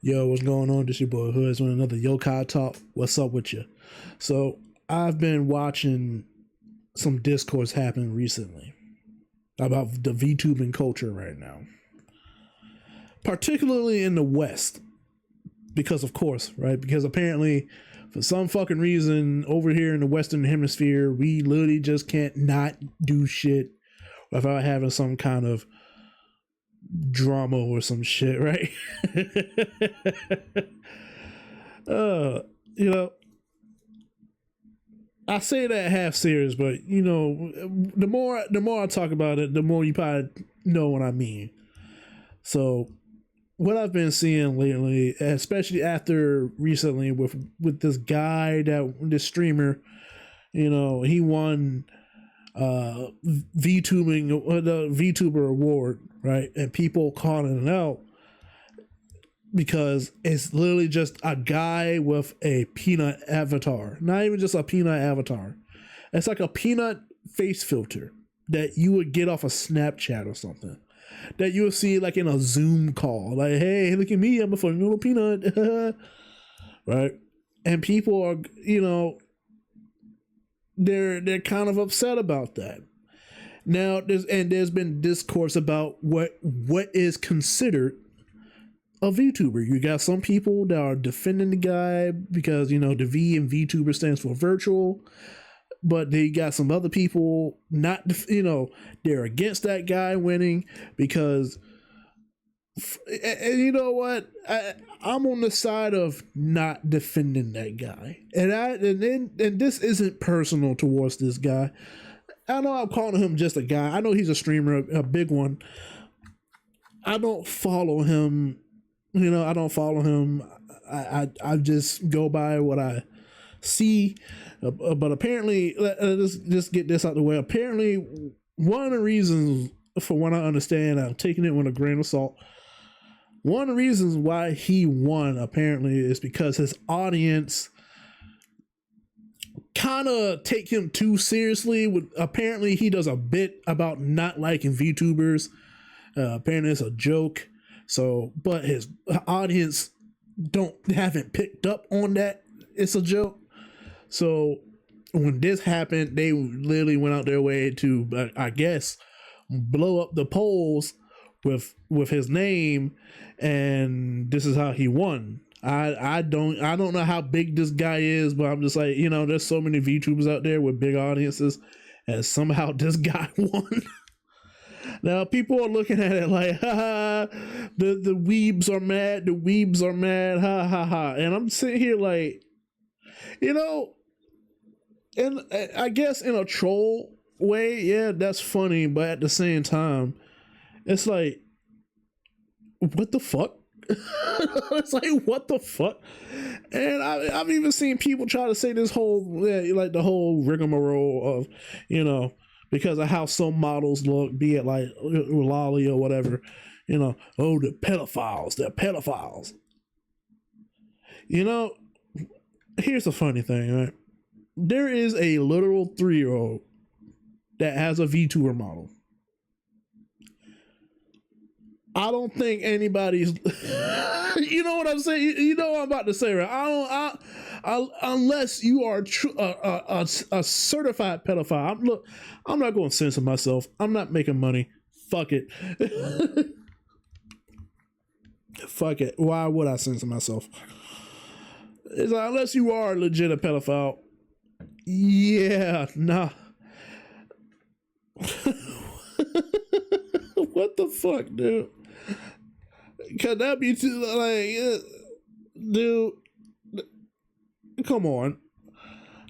Yo, what's going on? This your boy Hoods with another Yokai talk. What's up with you? So I've been watching some discourse happen recently about the Vtubing culture right now, particularly in the West, because of course, right? Because apparently, for some fucking reason, over here in the Western Hemisphere, we literally just can't not do shit without having some kind of drama or some shit, right? You know, I say that half serious, but you know, the more I talk about it, the more you probably know what I mean. So, what I've been seeing lately, especially after recently with this guy, this streamer, you know, he won VTubing the VTuber award, right? And people calling it out because it's literally just a guy with a peanut avatar. Not even just a peanut avatar. It's like a peanut face filter that you would get off a Snapchat or something. That you would see like in a Zoom call. Like, hey, look at me, I'm a fucking little peanut. Right? And people are, you know, they're kind of upset about that. Now there's been discourse about what is considered a VTuber. You got some people that are defending the guy because, you know, the V in VTuber stands for virtual, but they got some other people not, you know, they're against that guy winning because, and you know what, I'm on the side of not defending that guy, and this isn't personal towards this guy. I know I'm calling him just a guy. I know he's a streamer, a big one. I don't follow him. You know, I don't follow him. I just go by what I see. But apparently, let's just get this out of the way. Apparently, one of the reasons, for what I understand, I'm taking it with a grain of salt. One of the reasons why he won, apparently, is because his audience kind of take him too seriously. Apparently, he does a bit about not liking VTubers. Apparently, it's a joke. So, but his audience haven't picked up on that. It's a joke. So when this happened, they literally went out their way to, I guess, blow up the polls with his name, and this is how he won. I don't know how big this guy is, but I'm just like, you know, there's so many VTubers out there with big audiences, and somehow this guy won. Now people are looking at it like, ha ha, the weebs are mad, ha ha ha. And I'm sitting here like, you know, and I guess in a troll way, yeah, that's funny, but at the same time, it's like, what the fuck? It's like, what the fuck? And I've even seen people try to say this whole, like the whole rigmarole of, you know, because of how some models look, be it like Lolly or whatever, you know, oh, they're pedophiles. You know, here's the funny thing, right? There is a literal 3-year-old that has a VTuber model. I don't think anybody's, you know what I'm saying? You know what I'm about to say, right? Unless you are a certified pedophile. I'm not going to censor myself. I'm not making money. Fuck it. Fuck it. Why would I censor myself? It's like, unless you are a legit pedophile. Yeah, nah. What the fuck, dude? Can that be too, like, dude? Come on.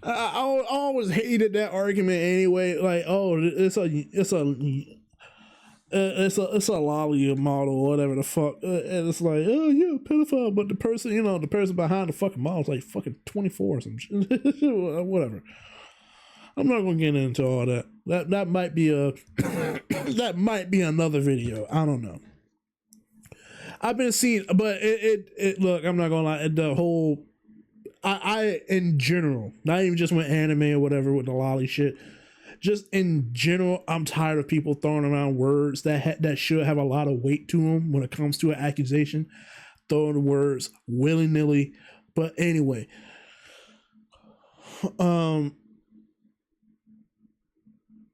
I always hated that argument anyway. Like, oh, it's a lolly model or whatever the fuck, and it's like, oh yeah, pedophile, but the person, you know, the person behind the fucking model is like fucking 24 or some shit. Whatever. I'm not gonna get into all that. That might be that might be another video. I don't know. I've been seeing, but it look, I'm not gonna lie, the whole, I in general, not even just with anime or whatever with the lolly shit, just in general, I'm tired of people throwing around words that should have a lot of weight to them when it comes to an accusation. throwing words willy nilly. But anyway,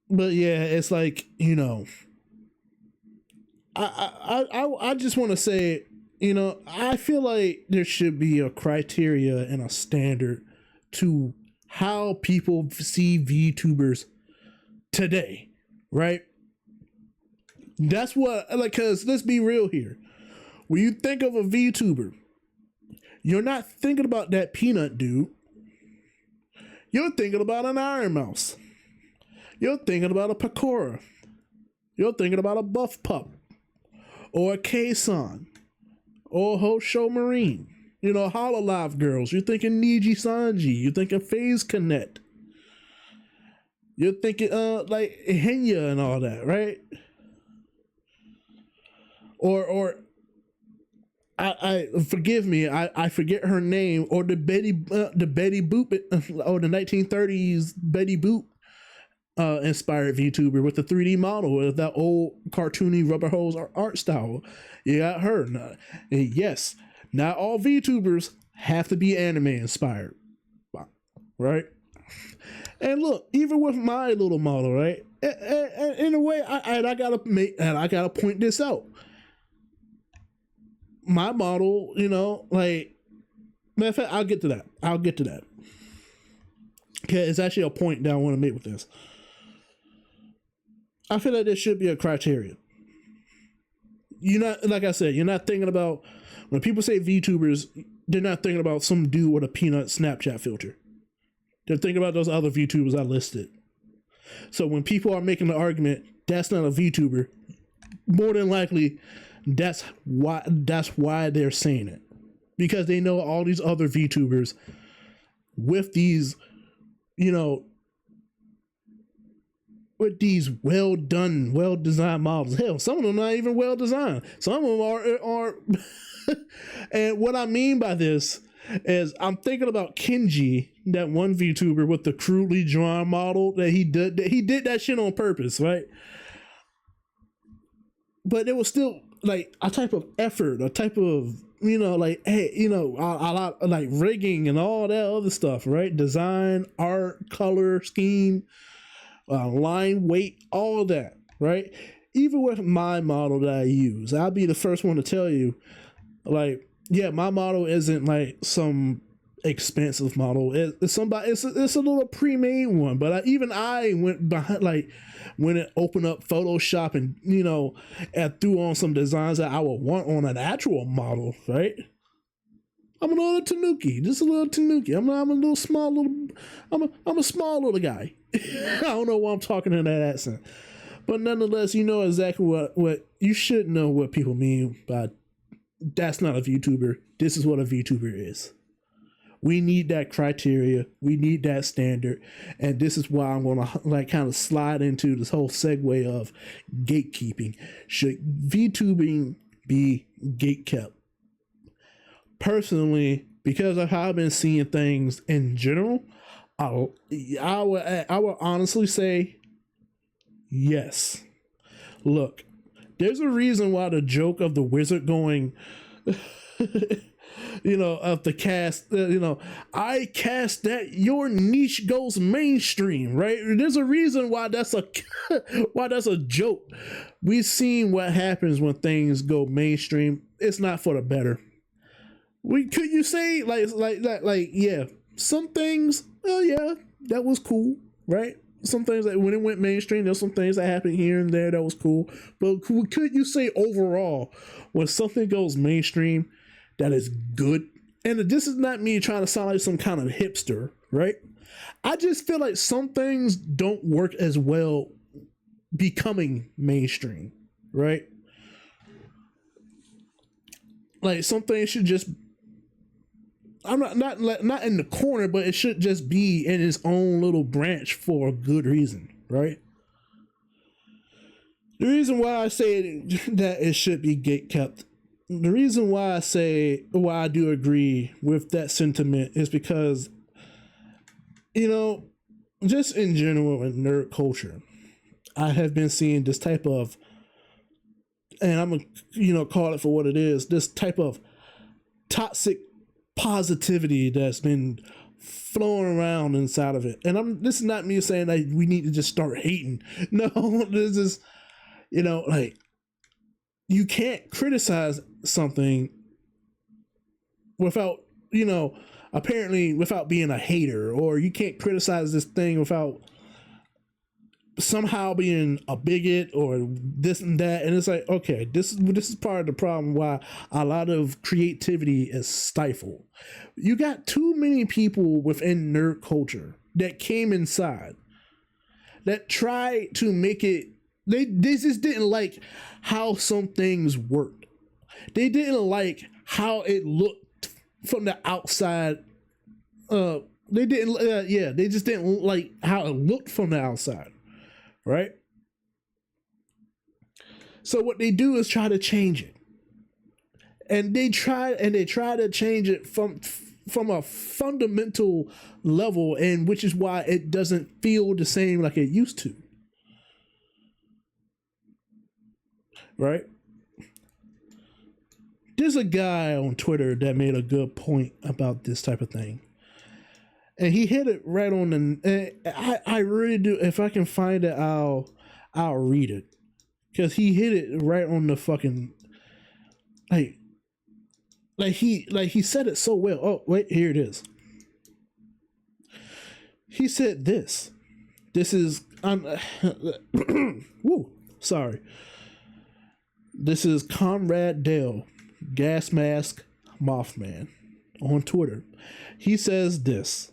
but yeah, it's like, I just want to say, I feel like there should be a criteria and a standard to how people see VTubers today, right? That's what, like, because let's be real here. When you think of a VTuber, you're not thinking about that peanut dude. You're thinking about an Iron Mouse. You're thinking about a Pakora. You're thinking about a Buff Pup. Or a K-San. Or a Hosho Marine. Hololive Girls. You're thinking Niji Sanji. You're thinking FaZe Connect. You're thinking like Henya and all that, right? Or I forgive me, I forget her name, or the Betty Boop, or the 1930s Betty Boop inspired VTuber with the 3D model with that old cartoony rubber hose art style. You got her. Yes, not all VTubers have to be anime inspired, right? And look, even with my little model, right? In a way, I gotta point this out. My model, like, matter of fact, I'll get to that. Okay, it's actually a point that I want to make with this. I feel like there should be a criteria. Like I said, you're not thinking about, when people say VTubers, they're not thinking about some dude with a peanut Snapchat filter. They're thinking about those other VTubers I listed. So when people are making the argument, that's not a VTuber, more than likely, that's why they're saying it, because they know all these other VTubers with these, with these well designed models. Hell, some of them not even well designed. Some of them are. And what I mean by this is, I'm thinking about Kenji, that one VTuber with the crudely drawn model that he did that shit on purpose, right? But it was still like a type of effort, a type of, like, hey, a lot like rigging and all that other stuff, right? Design, art, color scheme, line weight, all that, right? Even with my model that I use, I'll be the first one to tell you, like, yeah, my model isn't like some expensive model. It's a little pre-made one, but I went behind, like, when it opened up Photoshop and and threw on some designs that I would want on an actual model, right? I'm a little Tanuki, just a little Tanuki. I'm a little small little. I'm a small little guy. I don't know why I'm talking in that accent, but nonetheless, you know exactly what you should know what people mean by that's not a VTuber. This is what a VTuber is. We need that criteria. We need that standard. And this is why I'm going to like kind of slide into this whole segue of gatekeeping. Should VTubing be gatekept? Personally, because of how I've been seeing things in general, I would honestly say yes. Look, there's a reason why the joke of the wizard going of the cast, I cast that your niche goes mainstream, right? There's a reason why that's a joke. We've seen what happens when things go mainstream. It's not for the better. Could you say like yeah, some things, oh yeah, that was cool, right? Some things that when it went mainstream, there's some things that happened here and there that was cool. But could you say overall, when something goes mainstream, that is good? And this is not me trying to sound like some kind of hipster, right? I just feel like some things don't work as well becoming mainstream, right? Like some things should just, I'm not in the corner, but it should just be in its own little branch for a good reason, right? The reason why I say that it should be gatekept, the reason why I do agree with that sentiment is because, just in general in nerd culture, I have been seeing this type of, and I'm gonna, call it for what it is, this type of toxic positivity that's been flowing around inside of it. And this is not me saying that we need to just start hating. No, this is, like, you can't criticize something without, apparently without being a hater, or you can't criticize this thing without somehow being a bigot or this and that. And it's like, okay, this is part of the problem why a lot of creativity is stifled. You got too many people within nerd culture that came inside that tried to make it, they just didn't like how some things worked. They didn't like how it looked from the outside. They just didn't like how it looked from the outside. Right? So what they do is try to change it. And they try to change it from a fundamental level, and which is why it doesn't feel the same like it used to. Right? There's a guy on Twitter that made a good point about this type of thing. And he hit it right on the. I really do. If I can find it, I'll read it, because he hit it right on the fucking. Like he said it so well. Oh wait, here it is. He said this. This is woo, sorry. This is Comrade Dale, Gas Mask Mothman, on Twitter. He says this.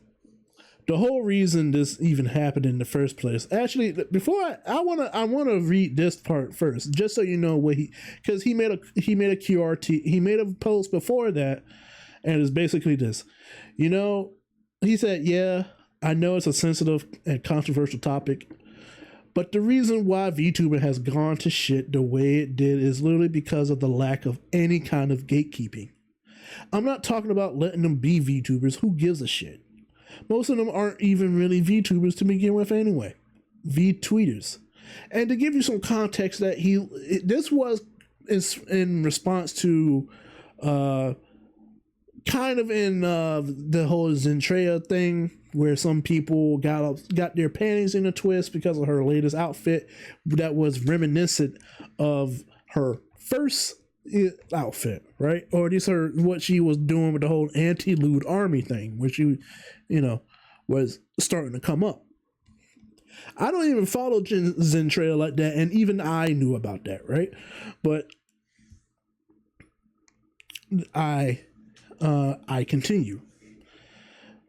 The whole reason this even happened in the first place. Actually, before I wanna read this part first, just so you know what because he made a QRT. He made a post before that, and it's basically this. He said, "Yeah, I know it's a sensitive and controversial topic, but the reason why VTubing has gone to shit the way it did is literally because of the lack of any kind of gatekeeping. I'm not talking about letting them be VTubers. Who gives a shit? Most of them aren't even really VTubers to begin with anyway. V-tweeters." And to give you some context, that this was in response to kind of in the whole Zentrea thing, where some people got their panties in a twist because of her latest outfit that was reminiscent of her first outfit, right? Or just what she was doing with the whole anti-lewd army thing, which was starting to come up. I don't even follow Zentrea like that, and even I knew about that, right? But I continue.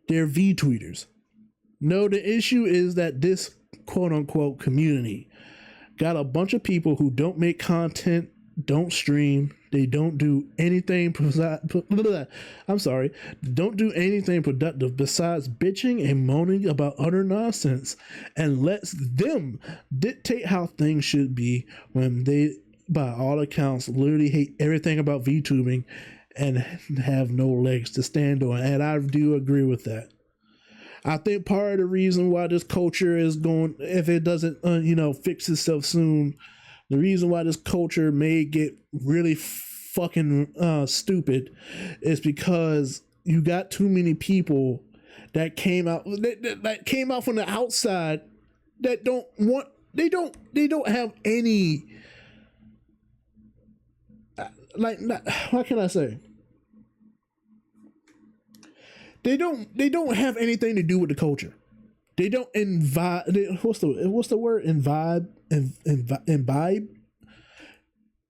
They're V-tweeters. No, the issue is that this quote-unquote community got a bunch of people who don't make content, don't stream, they don't do anything don't do anything productive besides bitching and moaning about utter nonsense, and lets them dictate how things should be when they, by all accounts, literally hate everything about VTubing and have no legs to stand on. And I do agree with that. I think part of the reason why this culture is going, if it doesn't fix itself soon, the reason why this culture may get really fucking stupid is because you got too many people that came out that came out from the outside that don't have any what can I say? They don't have anything to do with the culture. They don't what's the word? Imbibe?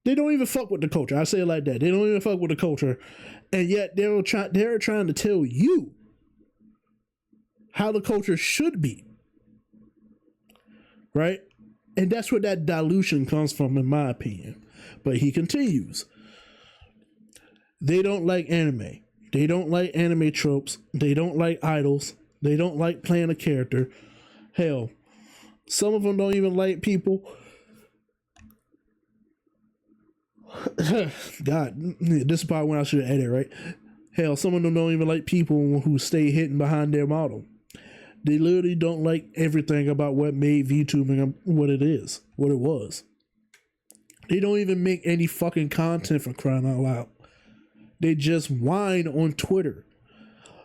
They don't even fuck with the culture. I say it like that. They don't even fuck with the culture. And yet they're trying to tell you how the culture should be. Right? And that's where that dilution comes from, in my opinion. But he continues. They don't like anime. They don't like anime tropes. They don't like idols. They don't like playing a character. Hell, some of them don't even like people. God, this is probably when I should edit, right? Hell, some of them don't even like people who stay hidden behind their model. They literally don't like everything about what made VTubing what it is, what it was. They don't even make any fucking content, for crying out loud. They just whine on Twitter.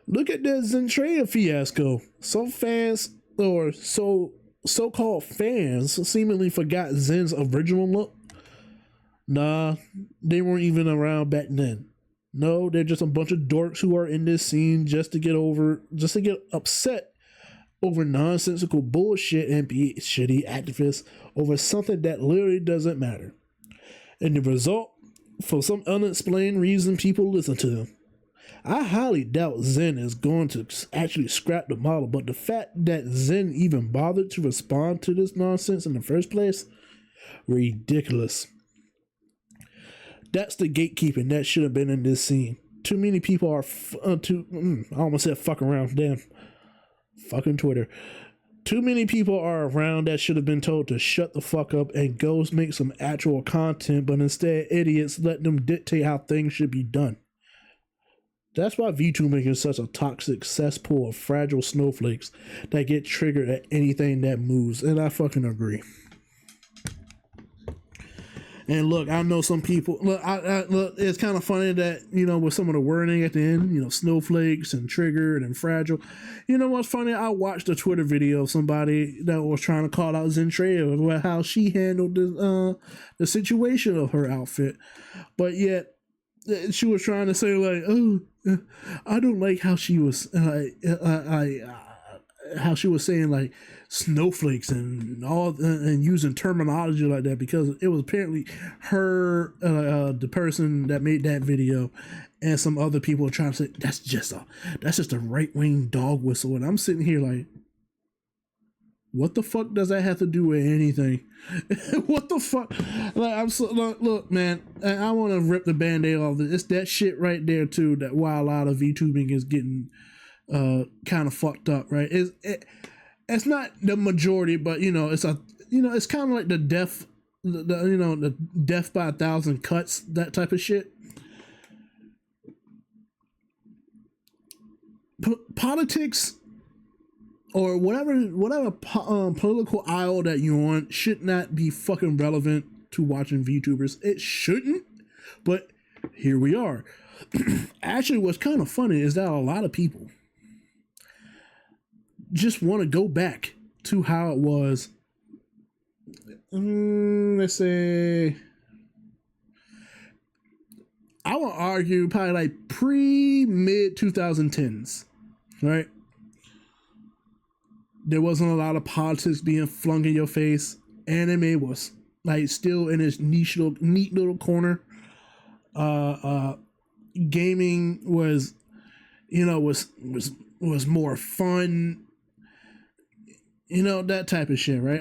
Look at the Zentrea fiasco. Some fans, or so-called fans, seemingly forgot Zen's original look. Nah, they weren't even around back then. No, they're just a bunch of dorks who are in this scene just to get upset over nonsensical bullshit and be shitty activists over something that literally doesn't matter. And the result, for some unexplained reason, people listen to them. I highly doubt Zen is going to actually scrap the model, but the fact that Zen even bothered to respond to this nonsense in the first place, ridiculous. That's the gatekeeping that should have been in this scene. Too many people are I almost said fuck around, damn. Fucking Twitter. Too many people are around that should have been told to shut the fuck up and go make some actual content, but instead idiots let them dictate how things should be done. That's why VTubing is such a toxic cesspool of fragile snowflakes that get triggered at anything that moves, and I fucking agree. And look, I know some people. Look, look, it's kind of funny that, you know, with some of the wording at the end, you know, snowflakes and triggered and fragile. You know what's funny? I watched a Twitter video of somebody that was trying to call out Zentrea about how she handled the situation of her outfit, but yet she was trying to say like, oh, I don't like how she was how she was saying like snowflakes and all and using terminology like that, because it was apparently her the person that made that video and some other people were trying to say that's just a right-wing dog whistle, and I'm sitting here like, what the fuck does that have to do with anything? What the fuck? Like, look, man, I want to rip the band-aid off this. It's that shit right there too, that why a lot of VTubing is getting kind of fucked up, right? It's not the majority, but you know, it's kind of like the death by 1,000 cuts, that type of shit. Politics or whatever political aisle that you're on should not be fucking relevant to watching VTubers. It shouldn't, but here we are. Actually, what's kind of funny is that a lot of people just want to go back to how it was. Let's say, I would argue probably like mid 2010s, right? There wasn't a lot of politics being flung in your face. Anime was like still in its neat little corner. Gaming was, you know, was more fun. You know, that type of shit, right?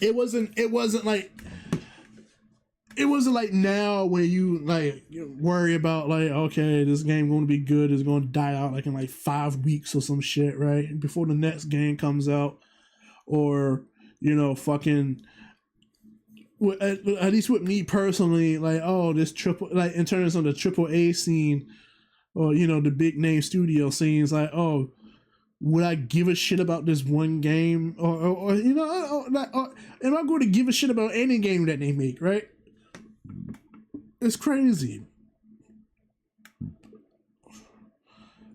It wasn't like now where you worry about like, okay, this game going to be good, it's going to die out like in like 5 weeks or some shit, right? Before the next game comes out, or, you know, fucking, at least with me personally, like, oh, this triple, like in terms of the AAA scene, or, you know, the big name studio scenes, like, oh, would I give a shit about this one game, or you know, or am I going to give a shit about any game that they make, right? It's crazy.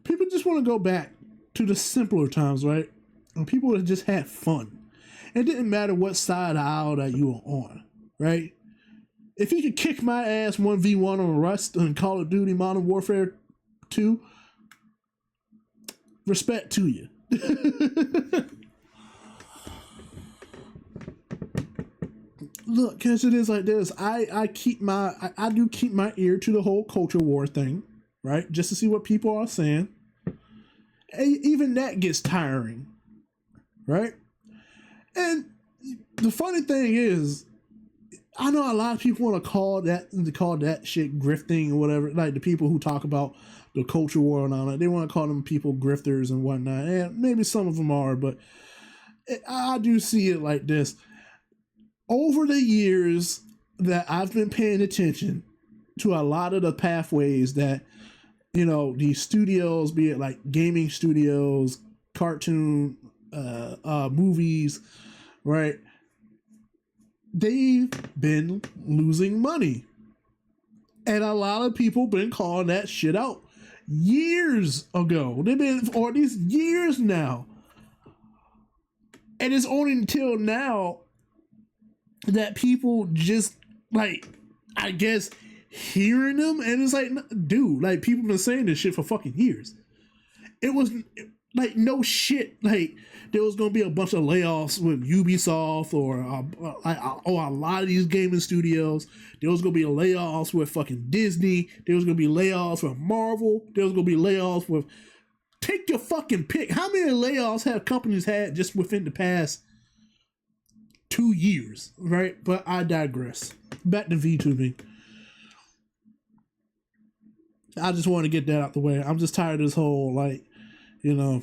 People just want to go back to the simpler times, right? When people would just had fun. It didn't matter what side of the aisle that you were on, right? If you could kick my ass 1v1 on Rust and Call of Duty Modern Warfare 2, respect to you. Look, because it is like this. I do keep my ear to the whole culture war thing, right? Just to see what people are saying. And even that gets tiring, right? And the funny thing is, I know a lot of people want to call that shit grifting or whatever. Like the people who talk about the culture war and all that, they want to call them people grifters and whatnot. And maybe some of them are, but I do see it like this. Over the years that I've been paying attention to a lot of the pathways that, you know, these studios, be it like gaming studios, cartoon, movies, right? They've been losing money. And a lot of people been calling that shit out years ago. They've been for these years now. And it's only until now that people just, like, I guess, hearing them. And it's like, dude, like, people been saying this shit for fucking years. It was, like, no shit. Like, there was going to be a bunch of layoffs with Ubisoft or a lot of these gaming studios. There was going to be layoffs with fucking Disney. There was going to be layoffs with Marvel. There was going to be layoffs with... Take your fucking pick. How many layoffs have companies had just within the past 2 years, right? But I digress. Back to VTubing. I just want to get that out the way. I'm just tired of this whole, like, you know,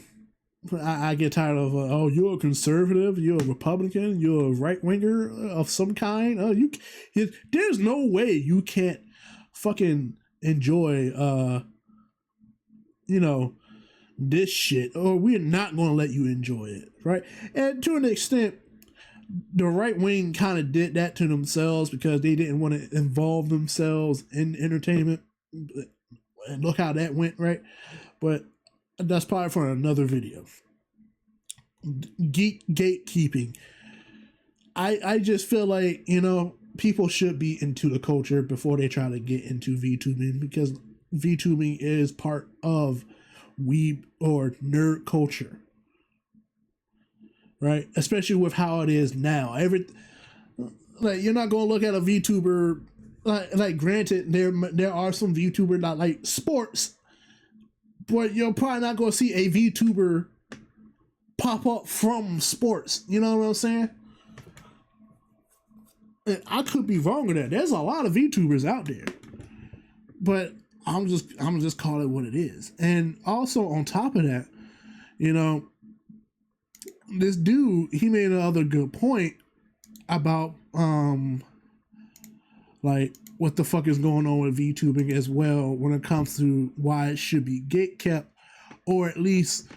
I get tired of, oh, you're a conservative, you're a Republican, you're a right-winger of some kind. Oh, there's no way you can't fucking enjoy, you know, this shit, or we're not going to let you enjoy it, right? And to an extent, the right wing kind of did that to themselves because they didn't want to involve themselves in entertainment. And look how that went, right? But that's probably for another video. Gatekeeping. I just feel like, you know, people should be into the culture before they try to get into VTubing, because VTubing is part of weeb or nerd culture, right? Especially with how it is now. Like, you're not gonna look at a VTuber like granted, there are some VTubers that like sports, but you're probably not gonna see a VTuber pop up from sports. You know what I'm saying? And I could be wrong with that. There's a lot of VTubers out there, but I'm just call it what it is. And also on top of that, you know, this dude, he made another good point about like what the fuck is going on with VTubing as well when it comes to why it should be gatekept, or at least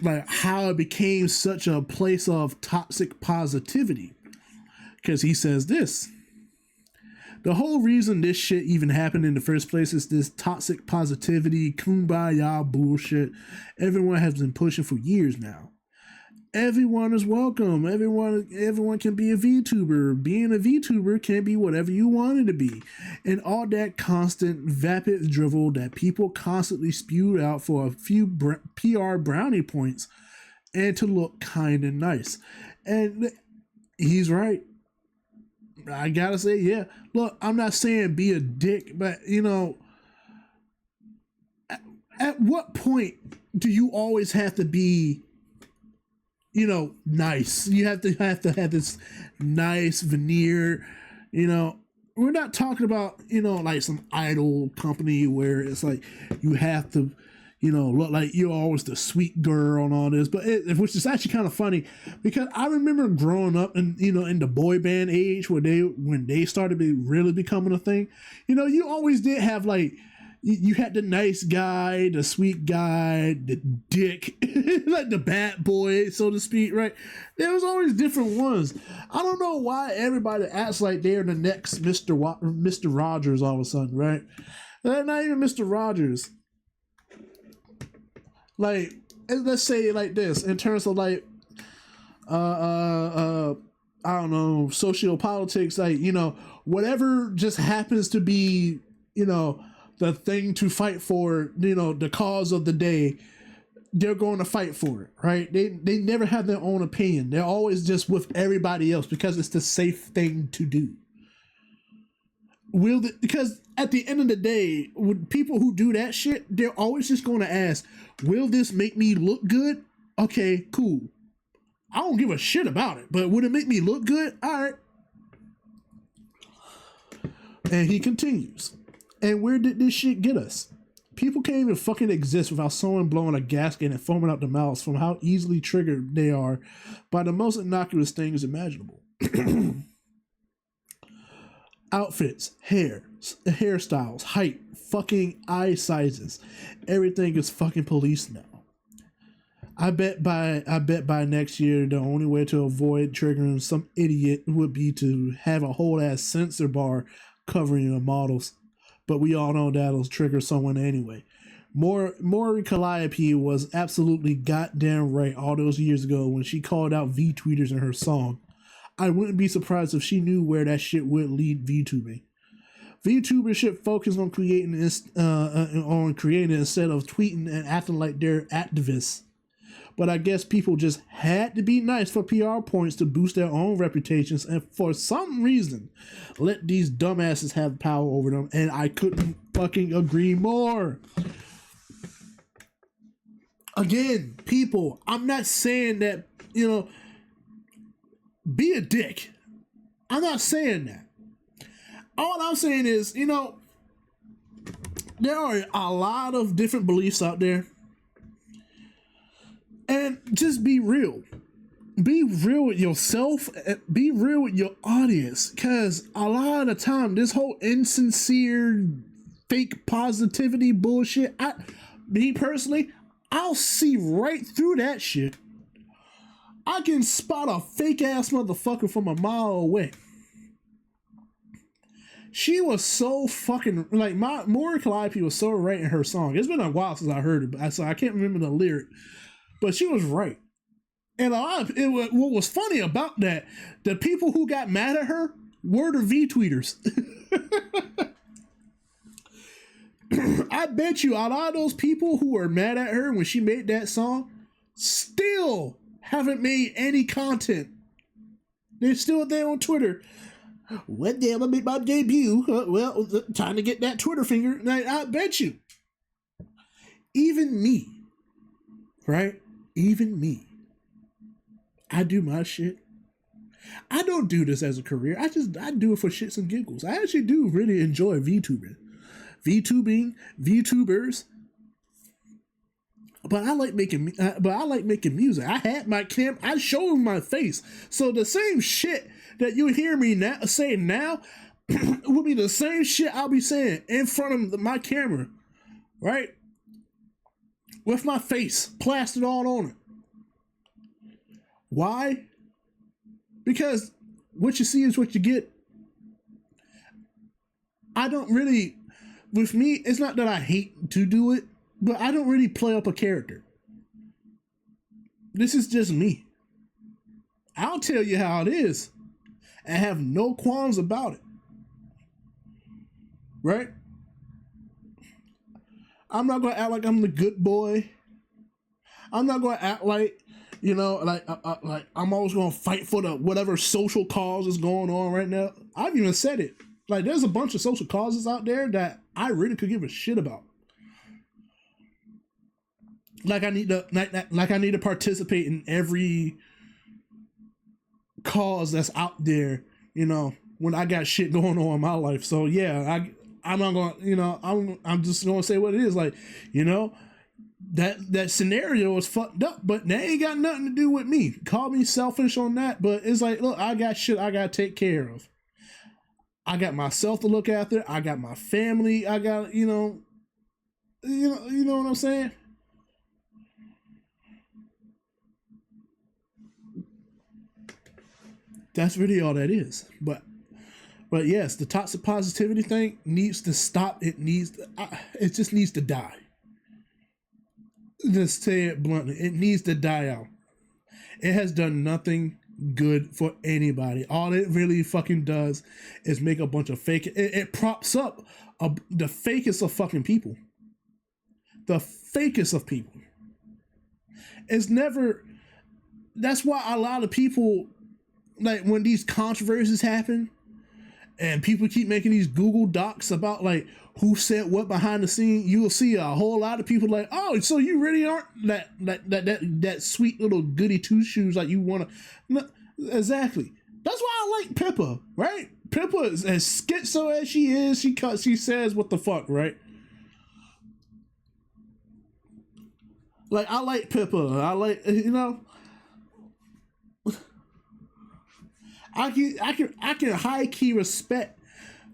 like how it became such a place of toxic positivity. Because he says this: the whole reason this shit even happened in the first place is this toxic positivity, kumbaya bullshit everyone has been pushing for years now. Everyone is welcome. Everyone can be a VTuber. Being a VTuber can be whatever you want it to be. And all that constant vapid drivel that people constantly spewed out for a few PR brownie points and to look kind and nice. And he's right. I gotta say, yeah. Look, I'm not saying be a dick, but, you know, at what point do you always have to be, you know, nice? You have to have this nice veneer, you know. We're not talking about, you know, like some idol company where it's like you have to, you know, look like you're always the sweet girl and all this, but which is actually kind of funny because I remember growing up and, you know, in the boy band age when they started really becoming a thing, you know, you always did have like, you had the nice guy, the sweet guy, the dick, like the bad boy, so to speak, right? There was always different ones. I don't know why everybody acts like they're the next Mr. Rogers all of a sudden, right? They're not even Mr. Rogers. Like, let's say it like this, in terms of like, I don't know, sociopolitics, like, you know, whatever just happens to be, you know, the thing to fight for, you know, the cause of the day, they're going to fight for it, right? They never have their own opinion. They're always just with everybody else because it's the safe thing to do. Because at the end of the day, with people who do that shit, they're always just going to ask, will this make me look good? Okay, cool. I don't give a shit about it, but would it make me look good? All right. And he continues. And where did this shit get us? People can't even fucking exist without someone blowing a gasket and foaming out the mouths from how easily triggered they are by the most innocuous things imaginable. Outfits, hairstyles, height, fucking eye sizes. Everything is fucking policed now. I bet by next year the only way to avoid triggering some idiot would be to have a whole ass censor bar covering your models. but we all know that'll trigger someone anyway. Maury Calliope was absolutely goddamn right all those years ago when she called out V-tweeters in her song. I wouldn't be surprised if she knew where that shit would lead VTubing. VTubers should focus on creating instead of tweeting and acting like they're activists. But I guess people just had to be nice for PR points to boost their own reputations, and for some reason, let these dumbasses have power over them, and I couldn't fucking agree more. Again, people, I'm not saying that, be a dick. I'm not saying that. All I'm saying is, there are a lot of different beliefs out there. And just be real. Be real with yourself. Be real with your audience. Because a lot of the time, this whole insincere, fake positivity bullshit, me personally, I'll see right through that shit. I can spot a fake ass motherfucker from a mile away. She was so fucking, like, Maury Calliope was so right in her song. It's been a while since I heard it, so I can't remember the lyric. But she was right. And what was funny about that, the people who got mad at her were the V-tweeters. I bet you a lot of those people who were mad at her when she made that song still haven't made any content. They're still there on Twitter. When damn I made my debut? Time to get that Twitter finger. I bet you. Even me. Right? Even me. I do my shit. I don't do this as a career. I do it for shits and giggles. I actually do really enjoy VTubing. VTubers. But I like making music. I had my cam. I show my face. So the same shit that you hear me saying now will be the same shit I'll be saying in front of my camera, right? With my face plastered all on it. Why? Because what you see is what you get. I don't really, with me, it's not that I hate to do it, but I don't really play up a character. This is just me. I'll tell you how it is and have no qualms about it. Right? I'm not going to act like I'm the good boy. I'm not going to act like, like I'm always going to fight for the whatever social cause is going on right now. I've even said it. Like, there's a bunch of social causes out there that I really could give a shit about. Like I need to participate in every cause that's out there, when I got shit going on in my life. So yeah, I'm not gonna, I'm just gonna say what it is. Like, that scenario is fucked up, but that ain't got nothing to do with me. Call me selfish on that, but it's like, look, I got shit I gotta take care of. I got myself to look after. I got my family. I got, you know what I'm saying? That's really all that is. But yes, the toxic positivity thing needs to stop. It just needs to die. Just say it bluntly. It needs to die out. It has done nothing good for anybody. All it really fucking does is make a bunch of fake. It props up the fakest of fucking people. The fakest of people. It's never. That's why a lot of people, like, when these controversies happen and people keep making these Google Docs about like who said what behind the scene, you'll see a whole lot of people like, oh, so you really aren't that sweet little goody two shoes like you want to. No, exactly. That's why I like Pippa, right? Pippa is as schizo as she is. She says what the fuck, right? Like, I like Pippa. I like, I can high key respect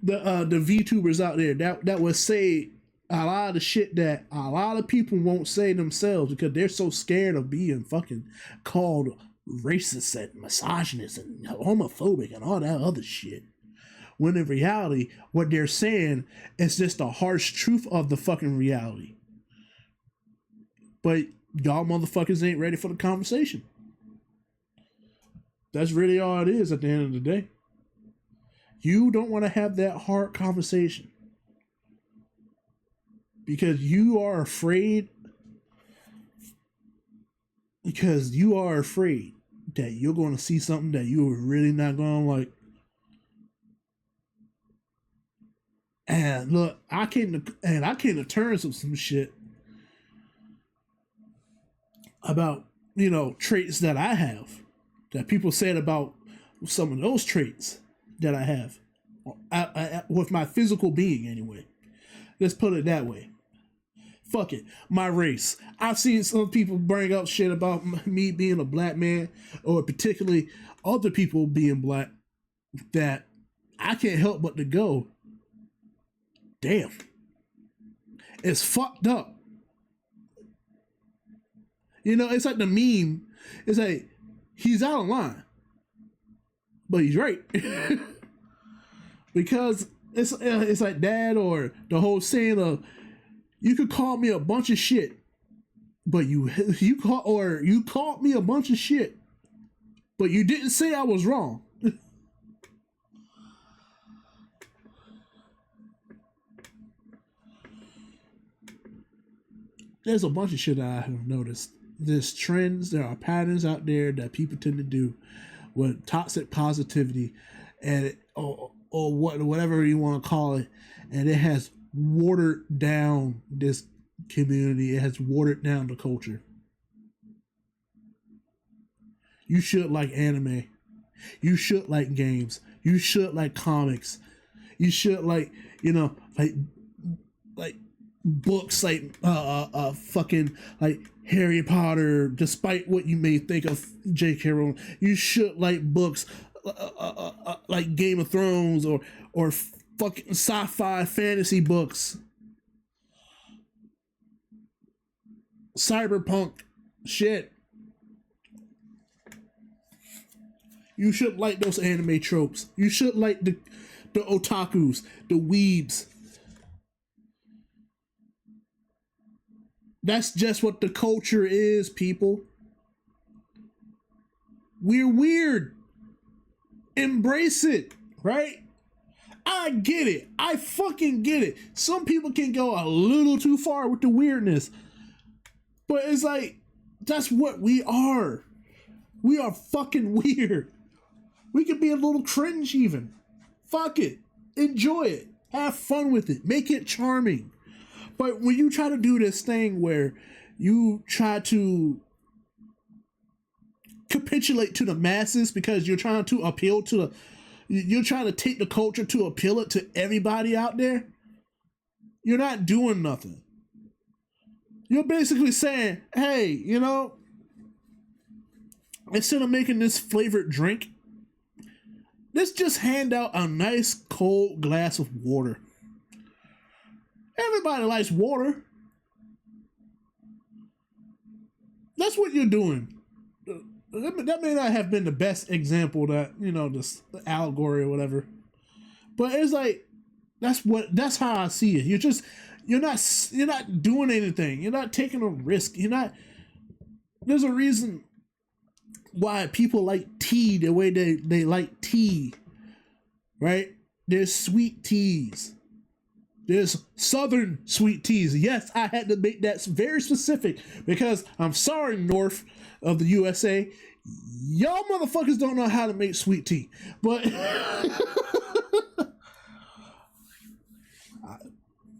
the VTubers out there that would say a lot of the shit that a lot of people won't say themselves because they're so scared of being fucking called racist and misogynist and homophobic and all that other shit. when in reality, what they're saying is just the harsh truth of the fucking reality. But y'all motherfuckers ain't ready for the conversation. That's really all it is at the end of the day. You don't want to have that hard conversation because you are afraid. Because you are afraid that you're going to see something that you are really not going to like. And look, I came to terms with some shit about, traits that I have, that people said about some of those traits that I have with my physical being anyway. Let's put it that way. Fuck it. My race. I've seen some people bring up shit about me being a black man, or particularly other people being black, that I can't help but to go, damn. It's fucked up. It's like the meme. It's like, he's out of line. But he's right. Because it's like that, or the whole saying of, you could call me a bunch of shit, but you called me a bunch of shit, but you didn't say I was wrong. There's a bunch of shit that I have noticed. There's trends, there are patterns out there that people tend to do with toxic positivity, and or whatever you want to call it, and it has watered down this community. It has watered down the culture. You should like anime. You should like games. You should like comics. You should like, like books like fucking like Harry Potter, despite what you may think of J.K. Rowling. You should like books like Game of Thrones, or fucking sci-fi fantasy books, cyberpunk shit. You should like those anime tropes. You should like the otakus, the weebs. That's just what the culture is, people. We're weird. Embrace it, right? I get it. I fucking get it. Some people can go a little too far with the weirdness. But it's like, that's what we are. We are fucking weird. We can be a little cringe even. Fuck it. Enjoy it. Have fun with it. Make it charming. But when you try to do this thing where you try to capitulate to the masses because you're trying to appeal to you're trying to take the culture to appeal it to everybody out there, you're not doing nothing. You're basically saying, hey, instead of making this flavored drink, let's just hand out a nice cold glass of water. Everybody likes water. That's what you're doing. That may not have been the best example, that, this allegory or whatever. But it's like, that's how I see it. You're not doing anything. You're not taking a risk. There's a reason why people like tea the way they like tea, right? There's sweet teas. There's southern sweet teas. Yes, I had to make that very specific because I'm sorry, north of the USA, y'all motherfuckers don't know how to make sweet tea. But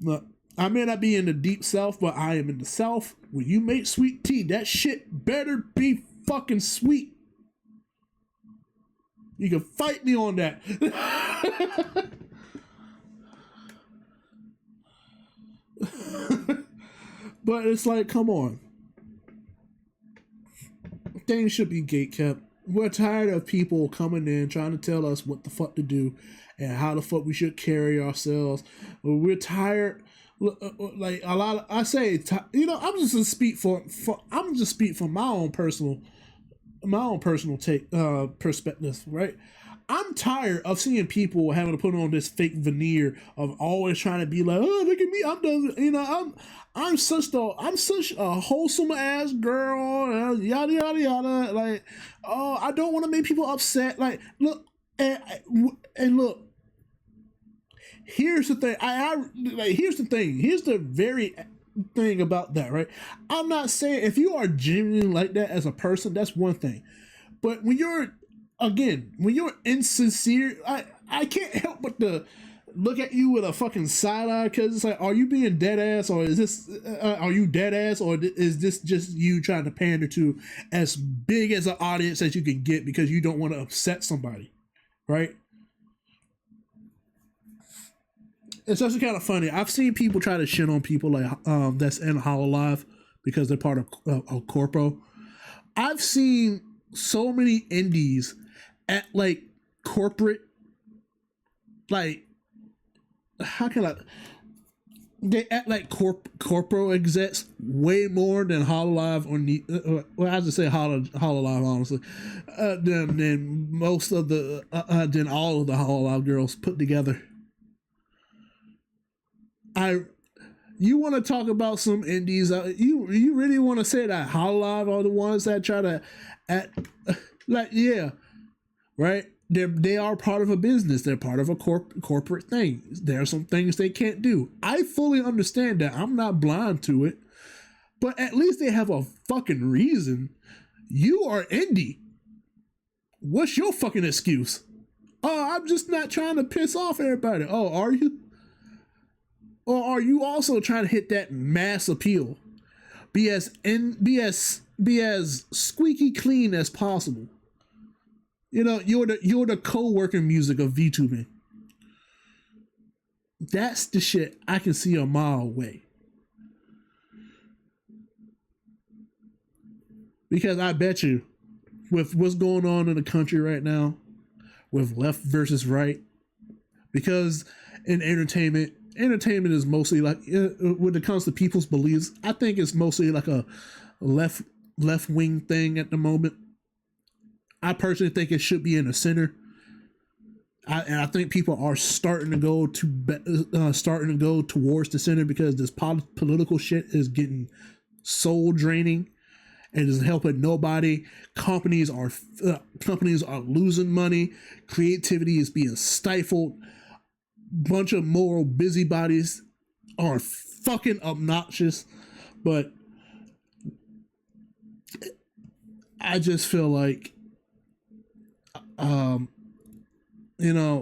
look, I may not be in the deep south, but I am in the south. When you make sweet tea, that shit better be fucking sweet. You can fight me on that. But it's like, come on. Things should be gatekept. We're tired of people coming in trying to tell us what the fuck to do and how the fuck we should carry ourselves. We're tired. Like a lot of, I say, I'm just gonna speak from my own personal take perspective, right? I'm tired of seeing people having to put on this fake veneer of always trying to be like, oh, look at me, I'm done, I'm such a wholesome ass girl, yada yada yada. Like, oh, I don't want to make people upset. Like, look, and look. Here's the thing. Here's the thing. Here's the very thing about that, right? I'm not saying if you are genuinely like that as a person, that's one thing. But when you're insincere, I can't help but to look at you with a fucking side eye because it's like, are you being dead ass, or is this? Are you dead ass, or is this just you trying to pander to as big as an audience as you can get because you don't want to upset somebody, right? It's actually kind of funny. I've seen people try to shit on people like that's in Hololive because they're part of Corpo. I've seen so many indies at like corporate, like, how can I? They act like corpo execs way more than Hololive or well, I just say Hololive honestly, than most of the than all of the Hololive girls put together. I You want to talk about some indies? You really want to say that Hololive are the ones that try to, at like, yeah, right? They are part of a business. They're part of a corporate thing. There are some things they can't do. I fully understand that. I'm not blind to it, but at least they have a fucking reason. You are indie. What's your fucking excuse? Oh, I'm just not trying to piss off everybody. Oh, are you? Or are you also trying to hit that mass appeal? Be as squeaky clean as possible. You know, you're the co-working music of VTubing. That's the shit I can see a mile away. Because I bet you, with what's going on in the country right now, with left versus right, because in entertainment is mostly like, when it comes to people's beliefs, I think it's mostly like a left wing thing at the moment. I personally think it should be in the center. And I think people are starting to go towards the center because this political shit is getting soul draining and isn't helping nobody. Companies are losing money. Creativity is being stifled. Bunch of moral busybodies are fucking obnoxious, but I just feel like,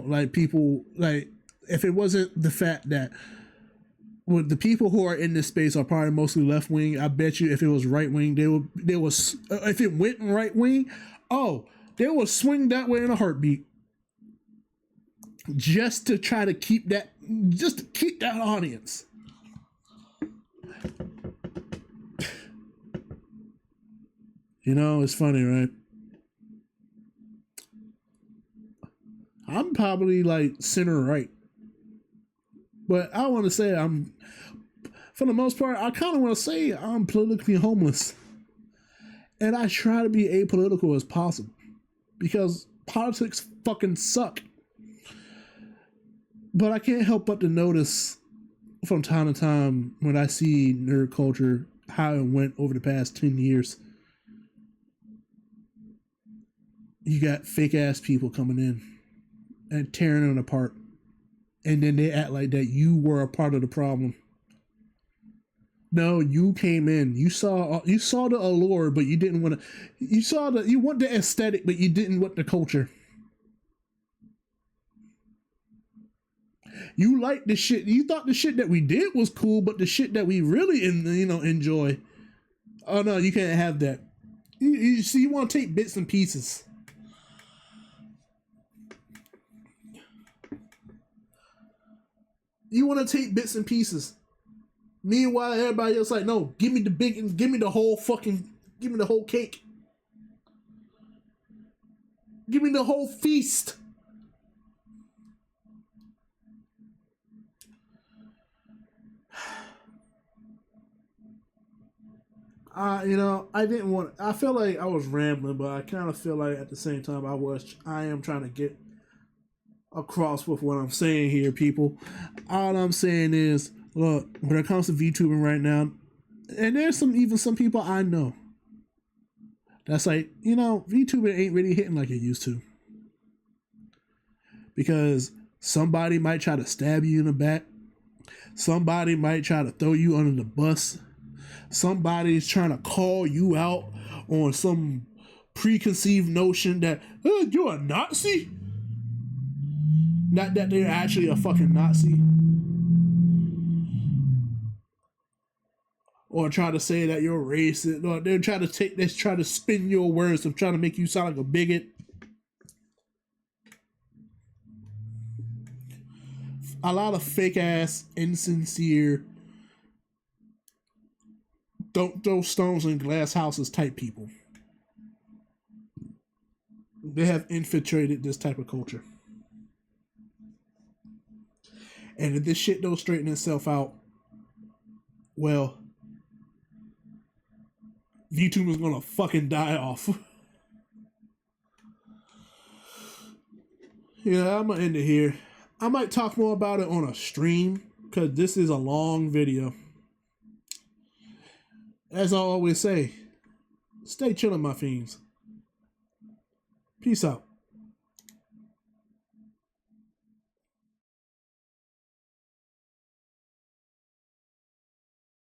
like people, like, if it wasn't the fact that the people who are in this space are probably mostly left wing, I bet you if it was right wing, if it went right wing, they will swing that way in a heartbeat. Just to try to keep that audience. It's funny, right? I'm probably like center right, but I want to say for the most part, I kind of want to say I'm politically homeless, and I try to be apolitical as possible because politics fucking suck. But I can't help but to notice from time to time when I see nerd culture, how it went over the past 10 years. You got fake ass people coming in and tearing it apart. And then they act like that you were a part of the problem. No, you came in. You saw the allure, but you didn't want to. You want the aesthetic, but you didn't want the culture. You like the shit. You thought the shit that we did was cool, but the shit that we really enjoy. Oh no, you can't have that. You see, you want to take bits and pieces. You want to take bits and pieces. Meanwhile, everybody else like, no, give me the whole cake. Give me the whole feast. I didn't want. I feel like I was rambling, but I kind of feel like at the same time I am trying to get across with what I'm saying here, people. All I'm saying is, look, when it comes to VTubing right now, and there's some people I know that's like, VTubing ain't really hitting like it used to. Because somebody might try to stab you in the back. Somebody might try to throw you under the bus. Somebody's trying to call you out on some preconceived notion that you're a Nazi. Not that they're actually a fucking Nazi. Or try to say that you're racist. Or they're trying to spin your words of trying to make you sound like a bigot. A lot of fake ass, insincere, don't throw stones in glass houses type people. They have infiltrated this type of culture. And if this shit don't straighten itself out, well, VTuber is gonna fucking die off. Yeah, I'm gonna end it here. I might talk more about it on a stream because this is a long video. As I always say, stay chillin', my fiends. Peace out.